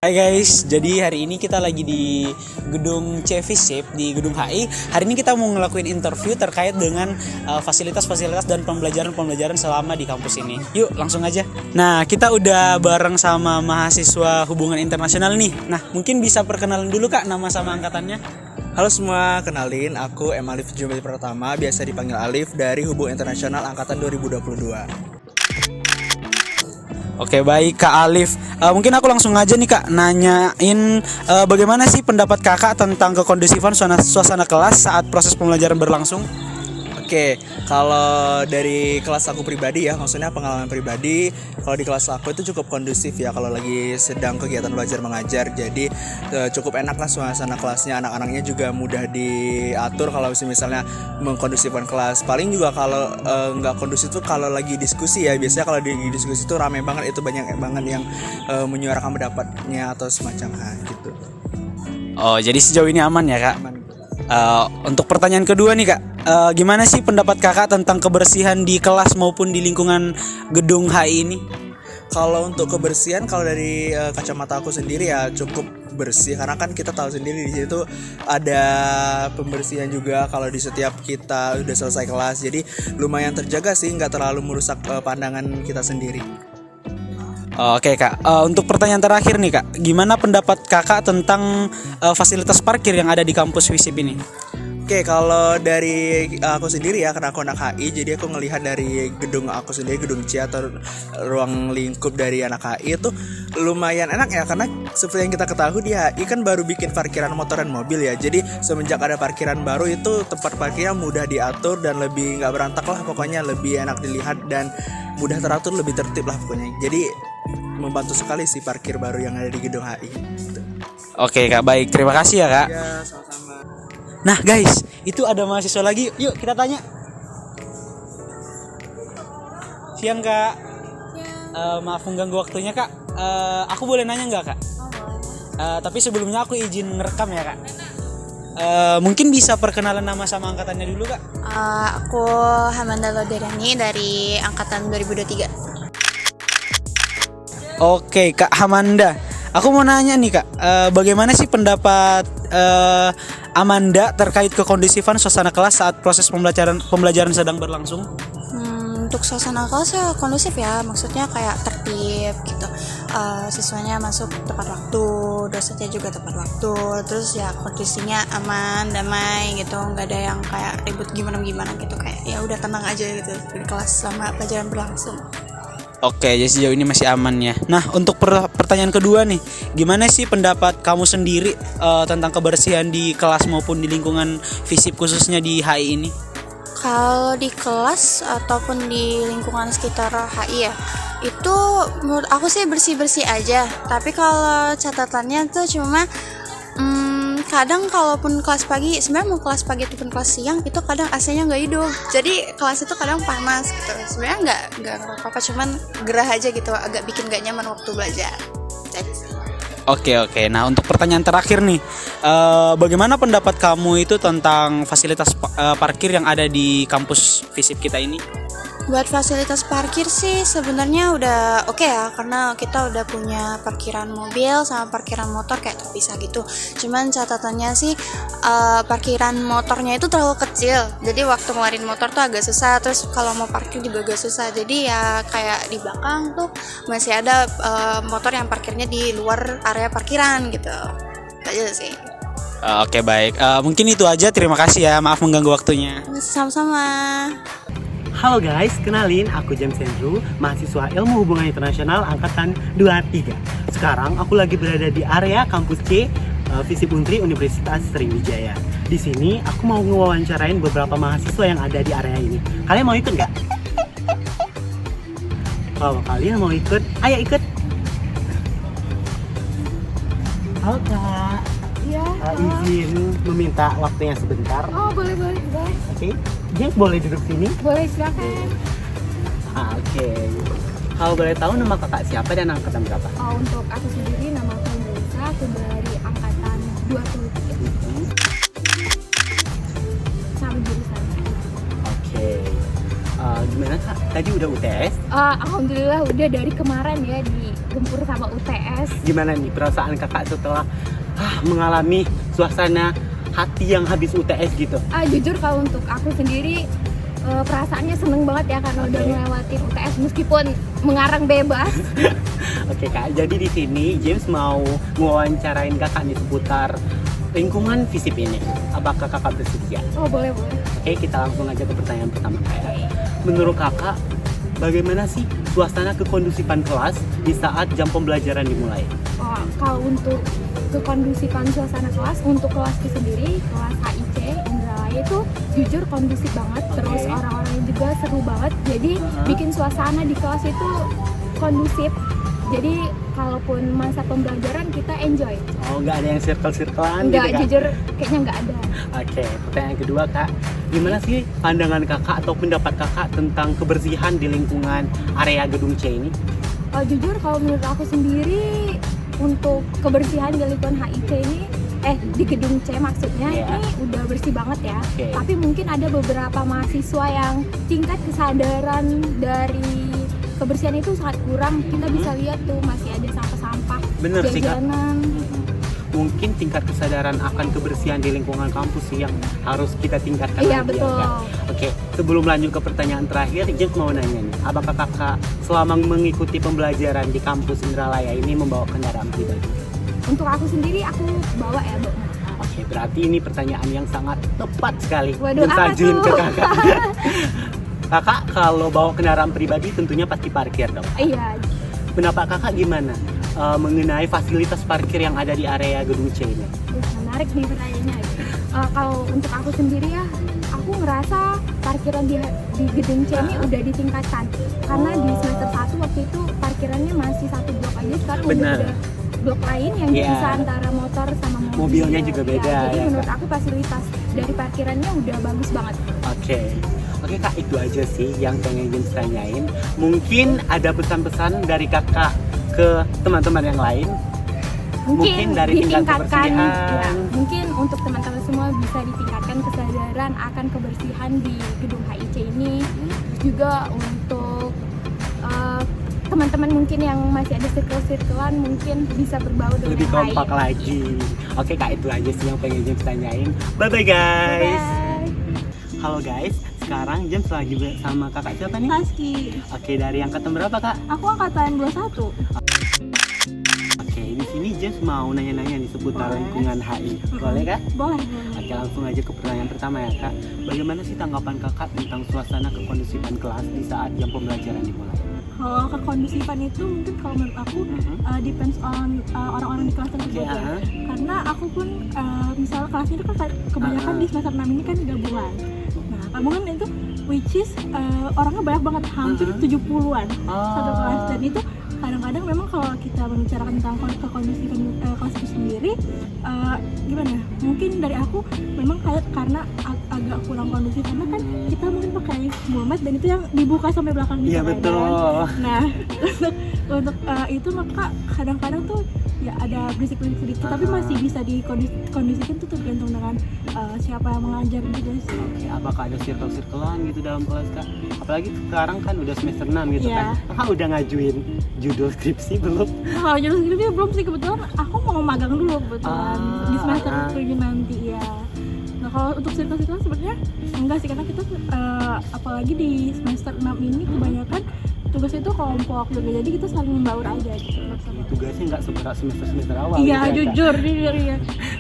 Hai guys, jadi hari ini kita lagi di gedung CVSIP di gedung HI. Hari ini kita mau ngelakuin interview terkait dengan fasilitas-fasilitas dan pembelajaran selama di kampus ini. Yuk langsung aja. Nah, kita udah bareng sama mahasiswa hubungan internasional nih. Nah, mungkin bisa perkenalan dulu Kak, nama sama angkatannya. Halo semua, kenalin aku M. Alif Jumali Pratama, biasa dipanggil Alif dari Hubungan Internasional Angkatan 2022. Oke, baik Kak Alif. Mungkin aku langsung aja nih Kak nanyain bagaimana sih pendapat Kakak tentang kekondusifan suasana kelas saat proses pembelajaran berlangsung? Oke, kalau dari kelas aku pribadi ya, maksudnya pengalaman pribadi, kalau di kelas aku itu cukup kondusif ya kalau lagi sedang kegiatan belajar mengajar. Jadi cukup enak lah suasana kelasnya, anak-anaknya juga mudah diatur kalau misalnya mengkondusifkan kelas. Paling juga kalau nggak kondusif tuh kalau lagi diskusi ya, biasanya kalau di diskusi itu ramai banget, itu banyak banget yang menyuarakan pendapatnya atau semacam gitu. Oh, jadi sejauh ini aman ya Kak? Aman. Untuk pertanyaan kedua nih Kak, gimana sih pendapat Kakak tentang kebersihan di kelas maupun di lingkungan gedung HI ini? Kalau untuk kebersihan, kalau dari kacamata aku sendiri ya cukup bersih, karena kan kita tahu sendiri di situ ada pembersihan juga kalau di setiap kita udah selesai kelas. Jadi lumayan terjaga sih, nggak terlalu merusak pandangan kita sendiri. Oke Kak, untuk pertanyaan terakhir nih Kak, gimana pendapat Kakak tentang fasilitas parkir yang ada di kampus FISIP ini? Oke, kalau dari aku sendiri ya, karena aku anak HI, jadi aku ngelihat dari gedung aku sendiri, gedung C atau ruang lingkup dari anak HI itu lumayan enak ya, karena seperti yang kita ketahui di HI kan baru bikin parkiran motor dan mobil ya. Jadi semenjak ada parkiran baru itu tempat parkirnya mudah diatur dan lebih nggak berantak lah, pokoknya lebih enak dilihat dan mudah teratur, lebih tertib lah pokoknya. Jadi membantu sekali sih parkir baru yang ada di gedung HI. Oke Kak, baik, terima kasih ya Kak. Ya, sama-sama. Nah guys, itu ada mahasiswa lagi, yuk kita tanya. Siang Kak, maaf mengganggu waktunya Kak. Aku boleh nanya nggak Kak? Tapi sebelumnya aku izin ngerekam ya Kak. Mungkin bisa perkenalan nama sama angkatannya dulu Kak. Aku Hamanda Loderani dari angkatan 2023. Oke Kak Hamanda, aku mau nanya nih Kak, bagaimana sih pendapat Amanda terkait kekondusifan suasana kelas saat proses pembelajaran sedang berlangsung? Untuk suasana kelas ya kondusif ya, maksudnya kayak tertib gitu. Siswanya masuk tepat waktu, dosennya juga tepat waktu, terus ya kondisinya aman, damai gitu, nggak ada yang kayak ribut gimana gitu, kayak ya udah tenang aja gitu di kelas sama pelajaran berlangsung. Oke, jadi sejauh ini masih aman ya. Nah, untuk pertanyaan kedua nih, gimana sih pendapat kamu sendiri tentang kebersihan di kelas maupun di lingkungan FISIP khususnya di HI ini? Kalau di kelas ataupun di lingkungan sekitar HI ya, itu menurut aku sih bersih-bersih aja. Tapi kalau catatannya tuh cuma kadang kalaupun kelas pagi, sebenarnya mau kelas pagi ataupun kelas siang itu kadang AC-nya nggak hidup, jadi kelas itu kadang panas gitu. Sebenarnya nggak apa-apa, cuman gerah aja gitu, agak bikin nggak nyaman waktu belajar. Jadi Oke. Nah, untuk pertanyaan terakhir nih, bagaimana pendapat kamu itu tentang fasilitas parkir yang ada di kampus FISIP kita ini? buat fasilitas parkir sih sebenarnya udah oke ya, karena kita udah punya parkiran mobil sama parkiran motor kayak terpisah gitu. Cuman catatannya sih parkiran motornya itu terlalu kecil, jadi waktu ngeluarin motor tuh agak susah, terus kalau mau parkir juga agak susah. Jadi ya kayak di belakang tuh masih ada motor yang parkirnya di luar area parkiran gitu. Itu aja sih. Oke, baik. Mungkin itu aja. Terima kasih ya. Maaf mengganggu waktunya. Sama-sama. Halo guys, kenalin aku James Andrew, mahasiswa Ilmu Hubungan Internasional Angkatan 23. Sekarang aku lagi berada di area kampus C, FISIP Untri Universitas Sriwijaya. Di sini aku mau ngewawancarain beberapa mahasiswa yang ada di area ini. Kalian mau ikut nggak? Kalau kalian mau ikut, ayo ikut. Halo Kak. Iya. Izin meminta waktunya sebentar. Oh, boleh. Oke. James boleh duduk sini? Boleh, silakan. Oke. Kalau boleh tahu nama kakak siapa dan angkatan berapa? Untuk aku sendiri, nama aku Melissa, aku dari angkatan 23. Sama jurusan. Oke. Gimana kak? Tadi udah UTS? Alhamdulillah udah dari kemarin ya di bergempur sama UTS. Gimana nih perasaan kakak setelah mengalami suasana hati yang habis UTS gitu? Jujur kalau untuk aku sendiri perasaannya seneng banget ya karena udah ngelewatin UTS meskipun mengarang bebas. Oke kak, jadi di sini James mau mewawancarain kakak nih seputar lingkungan FISIP ini. Apakah kakak bersedia? Oh boleh. Oke, kita langsung aja ke pertanyaan pertama kak. Menurut kakak, bagaimana sih suasana kekondusifan kelas di saat jam pembelajaran dimulai? Kalau untuk kekondusifan suasana kelas, untuk kelasku sendiri, kelas HIC Indralaya itu jujur kondusif banget. Terus orang-orangnya juga seru banget. Jadi bikin suasana di kelas itu kondusif. Jadi kalaupun masa pembelajaran kita enjoy. Oh, nggak ada yang circle-circlean gitu Nggak, kak? jujur kayaknya nggak ada. Oke, pertanyaan kedua kak, gimana sih pandangan kakak atau pendapat kakak tentang kebersihan di lingkungan area gedung C ini? Jujur kalau menurut aku sendiri untuk kebersihan di lingkungan HIC ini di gedung C maksudnya ini udah bersih banget ya. Tapi mungkin ada beberapa mahasiswa yang tingkat kesadaran dari kebersihan itu sangat kurang. Kita bisa lihat tuh masih ada sampah-sampah jajanan. Mungkin tingkat kesadaran akan kebersihan di lingkungan kampus sih yang harus kita tingkatkan. Iya lagi, betul. Ya, Kak? Oke, sebelum lanjut ke pertanyaan terakhir, James mau nanya nih, apakah kakak selama mengikuti pembelajaran di kampus Indralaya ini membawa kendaraan pribadi? Untuk aku sendiri aku bawa ya, Bu. Oke, berarti ini pertanyaan yang sangat tepat sekali. Waduh, James apa ajuin tuh? ke kakak. Kakak kalau bawa kendaraan pribadi tentunya pasti parkir dong. Iya. Pendapat kakak gimana mengenai fasilitas parkir yang ada di area gedung C ini? Menarik nih pertanyaannya. Kalau untuk aku sendiri ya, aku ngerasa parkiran di gedung C ini udah ditingkatkan. Karena di semester 1 waktu itu parkirannya masih satu blok aja, sekarang udah ada blok lain yang bisa antara motor sama mobil. Mobilnya juga beda. Jadi menurut aku fasilitas dari parkirannya udah bagus banget. Oke kak, itu aja sih yang pengen James tanyain. Mungkin ada pesan-pesan dari kakak ke teman-teman yang lain? Mungkin dari tingkat ditingkatkan kebersihan. ya, mungkin untuk teman-teman semua bisa ditingkatkan kesadaran akan kebersihan di gedung HIC ini. Terus juga untuk teman-teman mungkin yang masih ada circle-circlean mungkin bisa berbaur dengan Lebih yang kompak baik. lagi. Oke kak, itu aja sih yang pengen James tanyain. Bye-bye guys. Bye. Halo guys, sekarang James lagi bersama kakak siapa nih? Saski. Oke, dari angkatan berapa kak? Aku angkatan 21. Oke, di sini James mau nanya-nanya nih seputar lingkungan HI. Boleh kak? Boleh. Oke, langsung aja ke pertanyaan pertama ya kak. Bagaimana sih tanggapan kakak tentang suasana kekondusifan kelas di saat jam pembelajaran dimulai? Kalau kekondusifan itu mungkin kalau menurut aku depends on orang-orang di kelas tersebut ya. Karena aku pun misalnya kelasnya itu kan kebanyakan di semester 6 ini kan gabungan. Nah, gabungan itu which is orangnya banyak banget, hampir 70-an satu kelas, dan itu kadang-kadang memang kalau kita membicarakan tentang kekondusifan kelas itu sendiri gimana ya? Mungkin dari aku memang karena agak kurang kondusif karena kan kita mungkin pakai mulmet dan itu yang dibuka sampai belakang gitu. Iya kan. betul. Nah, untuk itu maka kadang-kadang tuh ya ada berisik-berisik sedikit, tapi masih bisa dikondisikan tuh tergantung dengan siapa yang mengajar gitu sih. Oke, apakah ada circle-circlean gitu dalam kelas kak? Apalagi sekarang kan udah semester 6 gitu kan. Kakak udah ngajuin judul skripsi belum? Kalau judul skripsi belum sih, kebetulan aku mau magang dulu kebetulan di semester 7 nanti ya. Nah kalau untuk circle-circle sebenarnya enggak sih, karena kita apalagi di semester 6 ini kebanyakan tugasnya itu kelompok juga, jadi kita saling membaur aja gitu. Tugasnya nggak seberat semester awal. Iya gitu ya, jujur ya.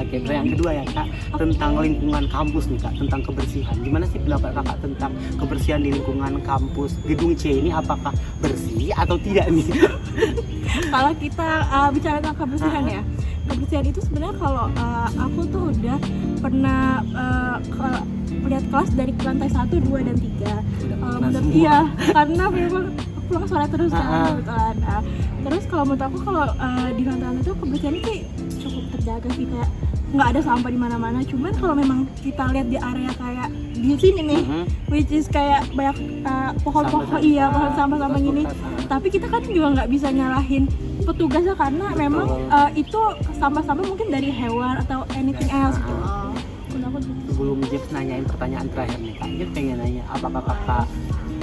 Oke, yang kedua ya kak, tentang lingkungan kampus nih kak, tentang kebersihan. Gimana sih pendapat kakak tentang kebersihan di lingkungan kampus gedung C ini? Apakah bersih atau tidak nih? Kalau kita bicara tentang kebersihan ya, kebersihan itu sebenarnya kalau aku tuh udah pernah lihat kelas dari lantai 1, 2, dan 3. Iya, karena memang pulang sore terus kan kebetulan. Terus kalau menurut aku kalau di lantai itu kebersihan sih cukup terjaga sih, kayak nggak ada sampah di mana-mana. Cuman kalau memang kita lihat di area kayak di sini nih, which is kayak banyak pohon-pohon, pohon sampah-sampah gini. Tapi kita kan juga nggak bisa nyalahin petugasnya karena memang itu sampah-sampah mungkin dari hewan atau anything else gitu. Sebelum James nanyain pertanyaan terakhir nih kak, James pengen nanya apakah kakak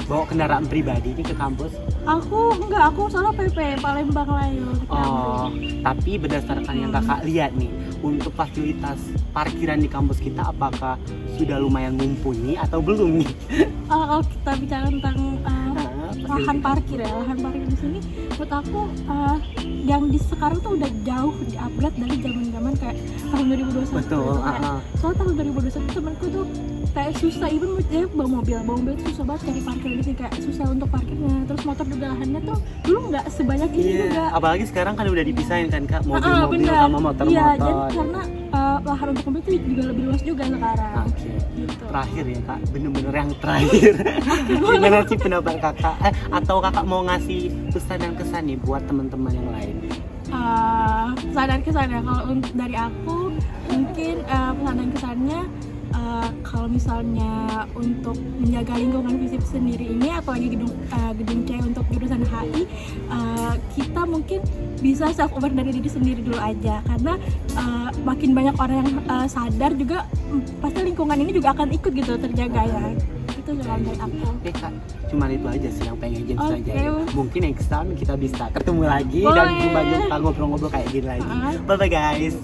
bawa kendaraan pribadi ini ke kampus? Aku soalnya PP Palembang Layu. Oh, tapi berdasarkan yang kakak lihat nih, untuk fasilitas parkiran di kampus kita apakah sudah lumayan mumpuni atau belum nih? Kalau kita bicara tentang lahan parkir di sini, menurut aku yang di sekarang tuh udah jauh di-upgrade dari zaman-zaman kayak tahun 2021. Betul. Soalnya tahun 2021 temanku tuh kayak susah, even dia bawa mobil tuh susah banget cari parkir di sini, kayak susah untuk parkirnya. Terus motor juga lahannya tuh dulu nggak sebanyak ini juga. Apalagi sekarang kan udah dipisahin kan kak, mobil Bener. sama motor-motor. Iya, jadi karena lahan untuk mobil tuh juga lebih luas juga sekarang. Oke. Gitu. Terakhir ya kak, bener-bener yang terakhir. Gimana sih pendapat kakak? Atau kakak mau ngasih pesan dan kesan nih buat teman-teman yang lain? Pesan dan kesannya kalau dari aku mungkin pesan dan kesannya kalau misalnya untuk menjaga lingkungan FISIP sendiri ini, apalagi gedung C untuk jurusan HI, kita mungkin bisa self aware dari diri sendiri dulu aja, karena makin banyak orang yang sadar juga pasti lingkungan ini juga akan ikut gitu terjaga ya. Itu jalan dari aku. Oke kak, cuman itu aja sih yang pengen James Oke. aja. Mungkin next time kita bisa ketemu lagi Boleh. dan jumpa ngobrol-ngobrol kayak gini lagi. Bye bye guys.